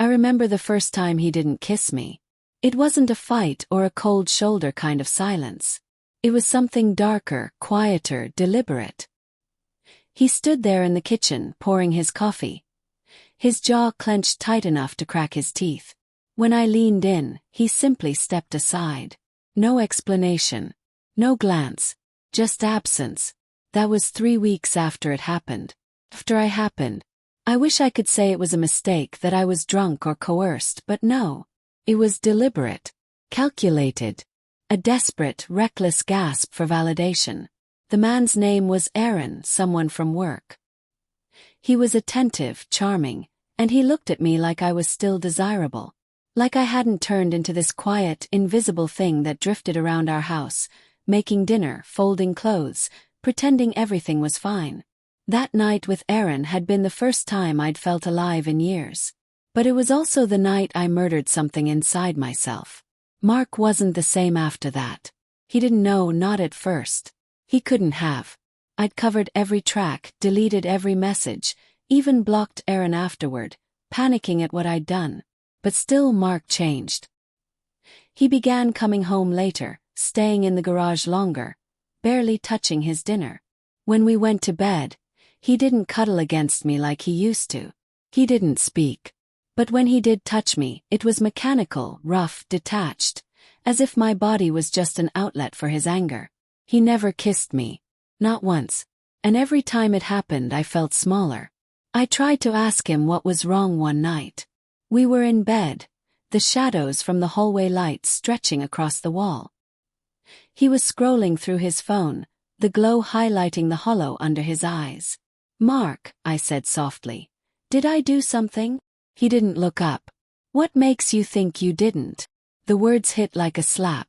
I remember the first time he didn't kiss me. It wasn't a fight or a cold shoulder kind of silence. It was something darker, quieter, deliberate. He stood there in the kitchen, pouring his coffee. His jaw clenched tight enough to crack his teeth. When I leaned in, he simply stepped aside. No explanation. No glance. Just absence. That was 3 weeks after it happened. After I happened. I wish I could say it was a mistake, that I was drunk or coerced, but no. It was deliberate. Calculated. A desperate, reckless gasp for validation. The man's name was Aaron, someone from work. He was attentive, charming, and he looked at me like I was still desirable. Like I hadn't turned into this quiet, invisible thing that drifted around our house, making dinner, folding clothes, pretending everything was fine. That night with Aaron had been the first time I'd felt alive in years. But it was also the night I murdered something inside myself. Mark wasn't the same after that. He didn't know, not at first. He couldn't have. I'd covered every track, deleted every message, even blocked Aaron afterward, panicking at what I'd done. But still Mark changed. He began coming home later, staying in the garage longer, barely touching his dinner. When we went to bed, he didn't cuddle against me like he used to. He didn't speak. But when he did touch me, it was mechanical, rough, detached, as if my body was just an outlet for his anger. He never kissed me. Not once. And every time it happened I felt smaller. I tried to ask him what was wrong one night. We were in bed, the shadows from the hallway lights stretching across the wall. He was scrolling through his phone, the glow highlighting the hollow under his eyes. "Mark," I said softly, "did I do something?" He didn't look up. "What makes you think you didn't?" The words hit like a slap.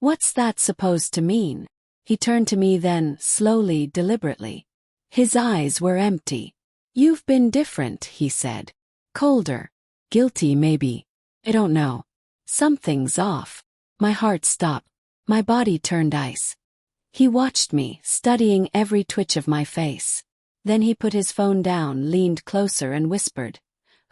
"What's that supposed to mean?" He turned to me then, slowly, deliberately. His eyes were empty. "You've been different," he said. "Colder. Guilty, maybe. I don't know. Something's off." My heart stopped. My body turned ice. He watched me, studying every twitch of my face. Then he put his phone down, leaned closer and whispered,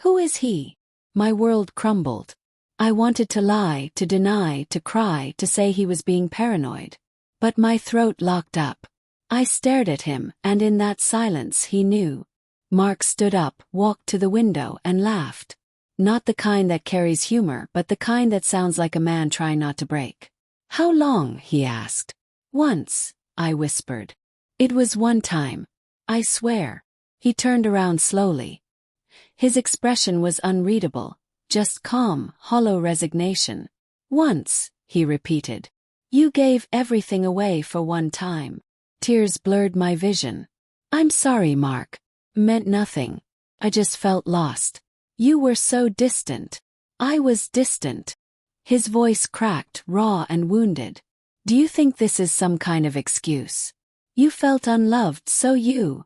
"Who is he?" My world crumbled. I wanted to lie, to deny, to cry, to say he was being paranoid. But my throat locked up. I stared at him, and in that silence he knew. Mark stood up, walked to the window, and laughed. Not the kind that carries humor, but the kind that sounds like a man trying not to break. "How long?" he asked. "Once," I whispered. "It was one time. I swear." He turned around slowly. His expression was unreadable, just calm, hollow resignation. "Once," he repeated. "You gave everything away for one time." Tears blurred my vision. "I'm sorry, Mark. Meant nothing. I just felt lost. You were so distant. I was distant." His voice cracked, raw and wounded. "Do you think this is some kind of excuse? You felt unloved, so you—"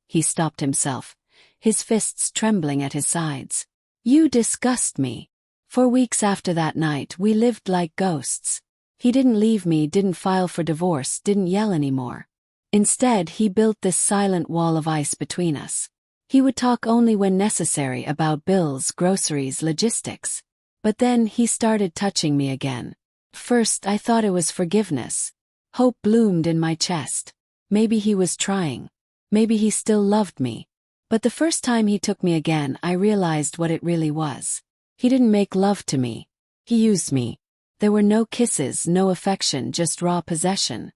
He stopped himself, his fists trembling at his sides. "You disgust me." For weeks after that night we lived like ghosts. He didn't leave me, didn't file for divorce, didn't yell anymore. Instead, he built this silent wall of ice between us. He would talk only when necessary about bills, groceries, logistics. But then he started touching me again. First I thought it was forgiveness. Hope bloomed in my chest. Maybe he was trying. Maybe he still loved me. But the first time he took me again I realized what it really was. He didn't make love to me. He used me. There were no kisses, no affection, just raw possession.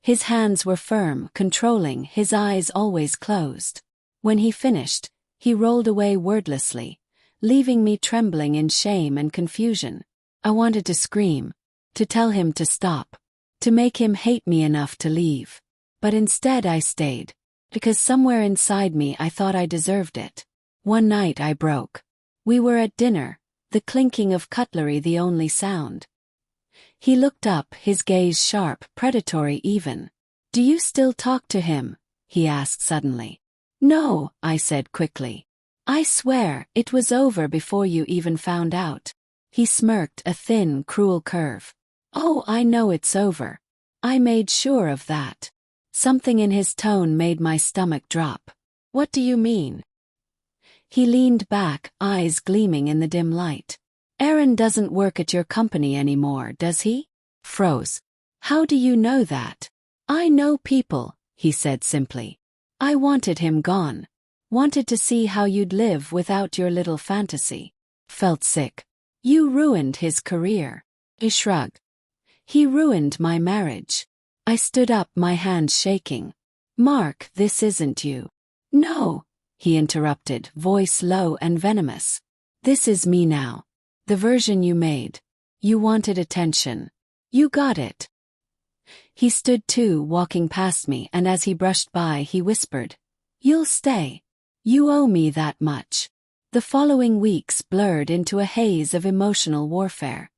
His hands were firm, controlling, his eyes always closed. When he finished, he rolled away wordlessly, leaving me trembling in shame and confusion. I wanted to scream, to tell him to stop, to make him hate me enough to leave. But instead I stayed, because somewhere inside me I thought I deserved it. One night I broke. We were at dinner, the clinking of cutlery the only sound. He looked up, his gaze sharp, predatory even. "Do you still talk to him?" he asked suddenly. "No," I said quickly. "I swear, it was over before you even found out." He smirked, a thin, cruel curve. "Oh, I know it's over. I made sure of that." Something in his tone made my stomach drop. "What do you mean?" He leaned back, eyes gleaming in the dim light. Aaron doesn't work at your company anymore, does he? Froze. How do you know that? I know people, he said simply. I wanted him gone. Wanted to see how you'd live without your little fantasy. Felt sick. You ruined his career. He shrugged. He ruined my marriage. I stood up, my hands shaking. Mark, this isn't you. No, he interrupted, voice low and venomous. This is me now. The version you made. You wanted attention. You got it. He stood too, walking past me, and as he brushed by, he whispered, You'll stay. You owe me that much. The following weeks blurred into a haze of emotional warfare.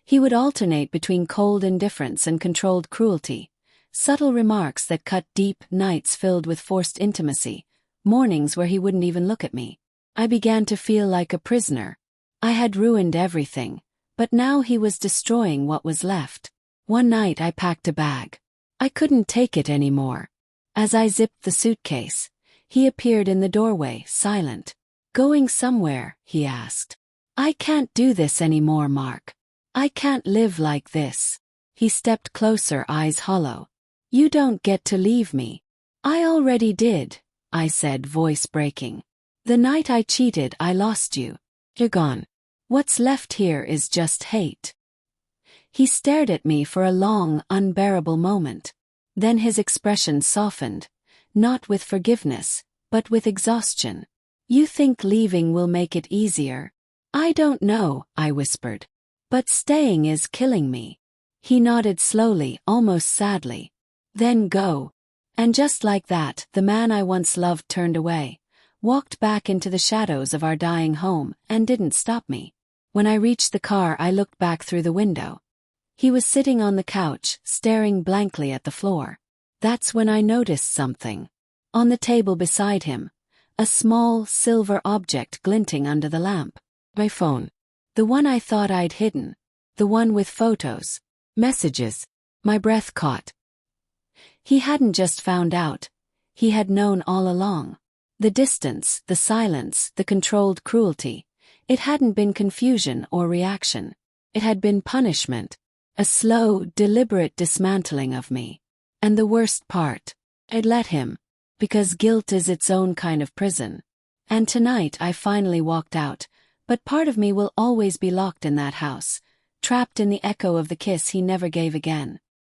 He would alternate between cold indifference and controlled cruelty, subtle remarks that cut deep, nights filled with forced intimacy, mornings where he wouldn't even look at me. I began to feel like a prisoner. I had ruined everything, but now he was destroying what was left. One night I packed a bag. I couldn't take it anymore. As I zipped the suitcase, he appeared in the doorway, silent. Going somewhere, he asked. I can't do this anymore, Mark. I can't live like this. He stepped closer, eyes hollow. You don't get to leave me. I already did, I said, voice breaking. The night I cheated, I lost you. You're gone. What's left here is just hate. He stared at me for a long, unbearable moment. Then his expression softened, not with forgiveness, but with exhaustion. You think leaving will make it easier? I don't know, I whispered. But staying is killing me. He nodded slowly, almost sadly. Then go. And just like that, the man I once loved turned away, walked back into the shadows of our dying home, and didn't stop me. When I reached the car, I looked back through the window. He was sitting on the couch, staring blankly at the floor. That's when I noticed something. On the table beside him, a small, silver object glinting under the lamp. My phone. The one I thought I'd hidden. The one with photos. Messages. My breath caught. He hadn't just found out. He had known all along. The distance, the silence, the controlled cruelty. It hadn't been confusion or reaction. It had been punishment. A slow, deliberate dismantling of me. And the worst part, I'd let him. Because guilt is its own kind of prison. And tonight I finally walked out, but part of me will always be locked in that house, trapped in the echo of the kiss he never gave again.